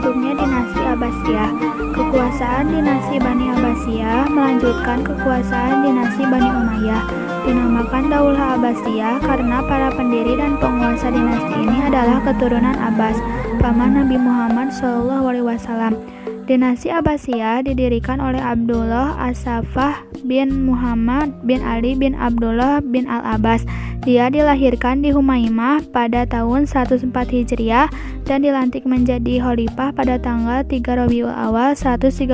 Terbentuknya dinasti Abbasiyah. Kekuasaan dinasti Bani Abbasiyah melanjutkan kekuasaan dinasti Bani Umayyah. Dinamakan Daulah Abbasiyah karena para pendiri dan penguasa dinasti ini adalah keturunan Abbas, paman Nabi Muhammad SAW. Dinasti Abbasiyah didirikan oleh Abdullah As-Saffah bin Muhammad bin Ali bin Abdullah bin Al-Abbas. Dia dilahirkan di Humaimah pada tahun 104 Hijriah dan dilantik menjadi khalifah pada tanggal 3 Rabiul Awal 132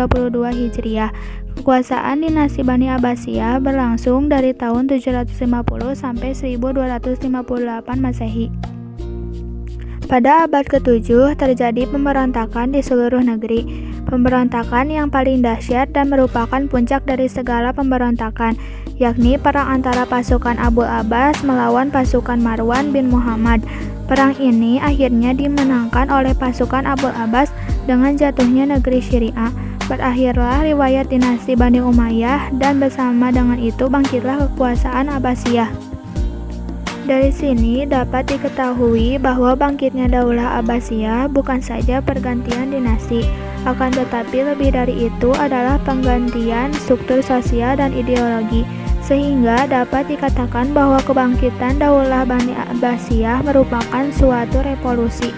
Hijriah. Kekuasaan dinasti Bani Abbasiyah berlangsung dari tahun 750 sampai 1258 Masehi. Pada abad ke-7 terjadi pemberontakan di seluruh negeri. Pemberontakan yang paling dahsyat dan merupakan puncak dari segala pemberontakan, yakni perang antara pasukan Abu Abbas melawan pasukan Marwan bin Muhammad. Perang ini akhirnya dimenangkan oleh pasukan Abu Abbas dengan jatuhnya negeri Syria. Berakhirlah riwayat dinasti Bani Umayyah dan bersama dengan itu bangkitlah kekuasaan Abbasiyah. Dari sini dapat diketahui bahwa bangkitnya Daulah Abbasiyah bukan saja pergantian dinasti, akan tetapi lebih dari itu adalah penggantian struktur sosial dan ideologi, sehingga dapat dikatakan bahwa kebangkitan Daulah Bani Abbasiyah merupakan suatu revolusi.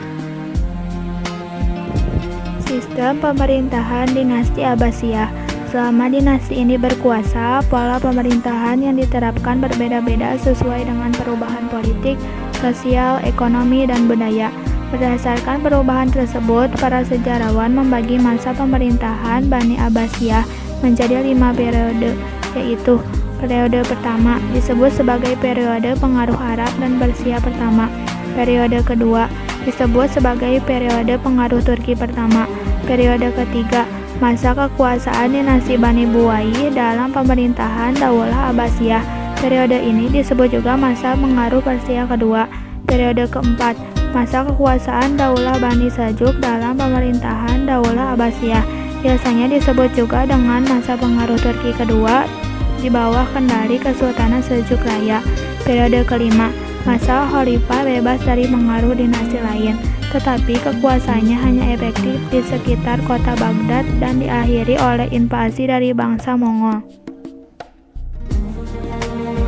Sistem pemerintahan dinasti Abbasiyah. Selama dinasti ini berkuasa, pola pemerintahan yang diterapkan berbeda-beda sesuai dengan perubahan politik, sosial, ekonomi, dan budaya. Berdasarkan perubahan tersebut, para sejarawan membagi masa pemerintahan Bani Abbasiyah menjadi 5 periode, yaitu periode pertama disebut sebagai periode pengaruh Arab dan Persia pertama. Periode kedua disebut sebagai periode pengaruh Turki pertama. Periode ketiga, masa kekuasaan dinasti Bani Buwai dalam pemerintahan Daulah Abbasiyah. Periode ini disebut juga masa pengaruh Persia kedua. Periode keempat, masa kekuasaan Daulah Bani Seljuk dalam pemerintahan Daulah Abbasiyah. Biasanya disebut juga dengan masa pengaruh Turki kedua di bawah kendali Kesultanan Seljuk Raya. Periode kelima, masa khalifah bebas dari pengaruh dinasti lain, tetapi kekuasaannya hanya efektif di sekitar kota Baghdad dan diakhiri oleh invasi dari bangsa Mongol.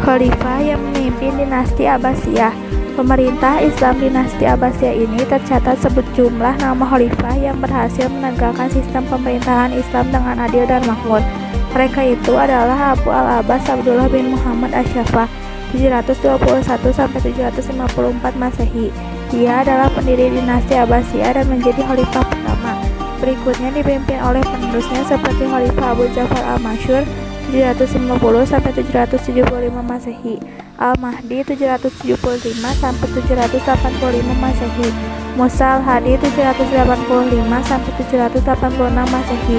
Khalifah yang memimpin dinasti Abbasiyah. Pemerintah Islam dinasti Abbasiyah ini tercatat sejumlah nama khalifah yang berhasil menegakkan sistem pemerintahan Islam dengan adil dan makmur. Mereka itu adalah Abu Al-Abbas Abdullah bin Muhammad Asy-Syaffah 721 sampai 754 Masehi. Dia adalah pendiri dinasti Abbasiyah dan menjadi khalifah pertama. Berikutnya dipimpin oleh penerusnya seperti Khalifah Abu Ja'far Al-Mansur 750 sampai 775 Masehi, Al-Mahdi 775 sampai 785 Masehi, Musa Al-Hadi 785 sampai 786 Masehi,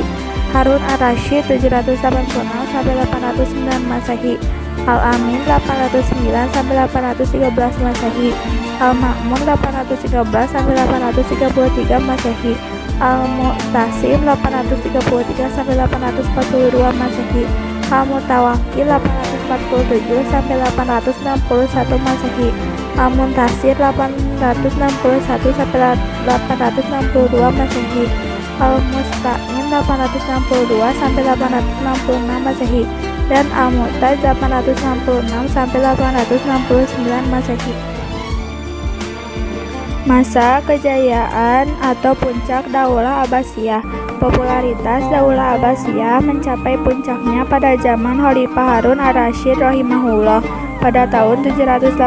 Harun Ar-Rasyid 786 sampai 809 Masehi, Al-Amin 809 sampai 813 Masehi, Al-Ma'mun 813 sampai 833 Masehi, Al-Mu'tasim 833 sampai 842 Masehi, Al-Mutawakkil 847 sampai 861 Masehi, Al-Muntasir 861 sampai 862 Masehi, Al-Musta'in 862 sampai 866 Masehi, dan Al-Mu'taz 866 sampai 869 Masehi. Masa kejayaan atau puncak Daulah Abbasiyah. Popularitas Daulah Abbasiyah mencapai puncaknya pada zaman Khalifah Harun Ar-Rasyid rahimahullah pada tahun 786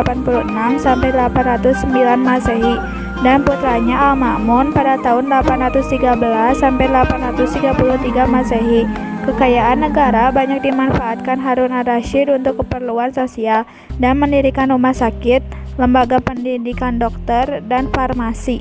sampai 809 Masehi dan putranya Al-Ma'mun pada tahun 813 sampai 833 Masehi. Kekayaan negara banyak dimanfaatkan Harun Ar-Rasyid untuk keperluan sosial dan mendirikan rumah sakit, lembaga pendidikan dokter, dan farmasi.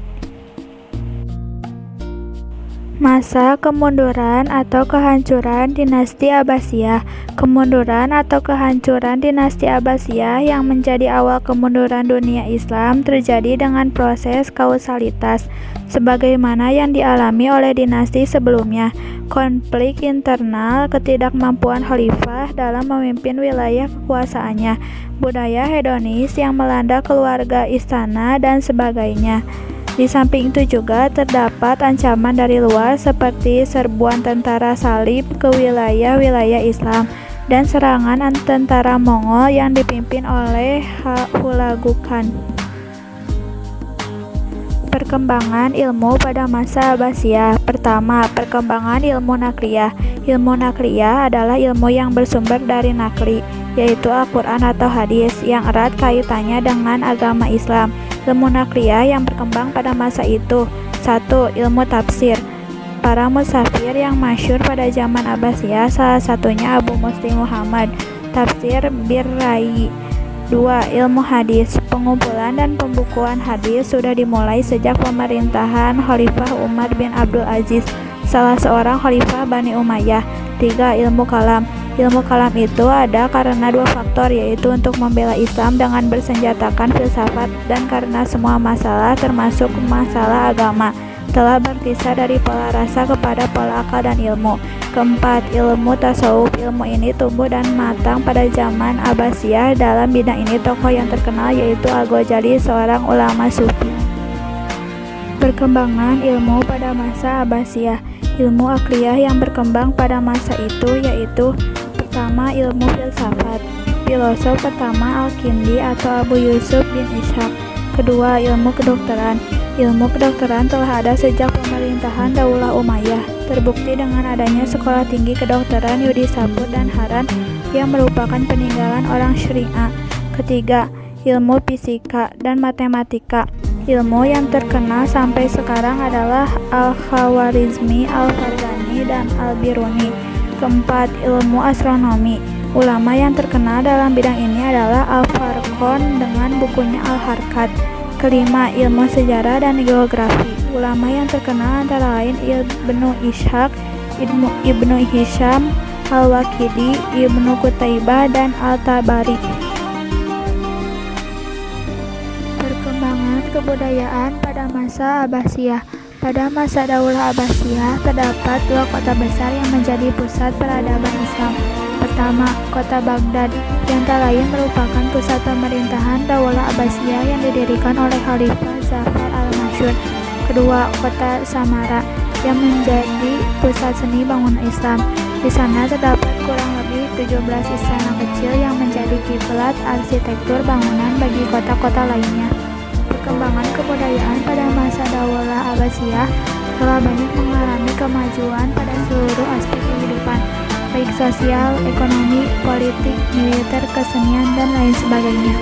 Masa kemunduran atau kehancuran dinasti Abbasiyah. Kemunduran atau kehancuran dinasti Abbasiyah yang menjadi awal kemunduran dunia Islam terjadi dengan proses kausalitas, sebagaimana yang dialami oleh dinasti sebelumnya. Konflik internal, ketidakmampuan khalifah dalam memimpin wilayah kekuasaannya, budaya hedonis yang melanda keluarga istana, dan sebagainya. Di samping itu juga terdapat ancaman dari luar seperti serbuan tentara salib ke wilayah-wilayah Islam dan serangan tentara Mongol yang dipimpin oleh Hulagu Khan. Perkembangan ilmu pada masa Abbasiyah. Pertama, perkembangan ilmu nakliyah. Ilmu nakliyah adalah ilmu yang bersumber dari nakli, yaitu Al-Quran atau hadis, yang erat kaitannya dengan agama Islam. Ilmu nakliyah yang berkembang pada masa itu. 1. Ilmu tafsir. Para musafir yang masyhur pada zaman Abbasiyah, salah satunya Abu Muslim Muhammad, Tafsir Bir-Ra'i. 2. Ilmu hadis. Pengumpulan dan pembukuan hadis sudah dimulai sejak pemerintahan Khalifah Umar bin Abdul Aziz, salah seorang khalifah Bani Umayyah. 3. Ilmu kalam. Ilmu kalam itu ada karena dua faktor, yaitu untuk membela Islam dengan bersenjatakan filsafat dan karena semua masalah termasuk masalah agama telah berpisah dari pola rasa kepada pola akal dan ilmu. Keempat, ilmu tasawuf. Ilmu ini tumbuh dan matang pada zaman Abbasiyah. Dalam bidang ini tokoh yang terkenal yaitu Al-Ghazali, seorang ulama sufi. Perkembangan ilmu pada masa Abbasiyah. Ilmu akliyah yang berkembang pada masa itu yaitu: pertama, ilmu filsafat. Filosof pertama Al-Kindi atau Abu Yusuf bin Ishaq. Kedua, ilmu kedokteran. Ilmu kedokteran telah ada sejak pemerintahan Daulah Umayyah, terbukti dengan adanya sekolah tinggi kedokteran Yudhisapur dan Haran yang merupakan peninggalan orang Syria. Ketiga, ilmu fisika dan matematika. Ilmu yang terkenal sampai sekarang adalah Al-Khawarizmi, Al-Farzani, dan Al-Biruni. Keempat, ilmu astronomi. Ulama yang terkenal dalam bidang ini adalah Al-Farqon dengan bukunya Al-Harkat. Kelima, ilmu sejarah dan geografi. Ulama yang terkenal antara lain Ibnu Ishaq, Ibnu Hisham, Al-Waqidi, Ibnu Qutaibah, dan Al-Tabari. Perkembangan kebudayaan pada masa Abbasiyah. Pada masa Daulah Abbasiyah terdapat dua kota besar yang menjadi pusat peradaban Islam. Pertama, kota Baghdad, yang tak lain merupakan pusat pemerintahan Daulah Abbasiyah yang didirikan oleh Khalifah Zafar al-Mansur. Kedua, kota Samara, yang menjadi pusat seni bangunan Islam. Di sana terdapat kurang lebih 17 istana kecil yang menjadi kiblat arsitektur bangunan bagi kota-kota lainnya. Perkembangan kebudayaan pada masa Daulah Abbasiyah telah banyak mengalami kemajuan pada seluruh aspek kehidupan, baik sosial, ekonomi, politik, militer, kesenian, dan lain sebagainya.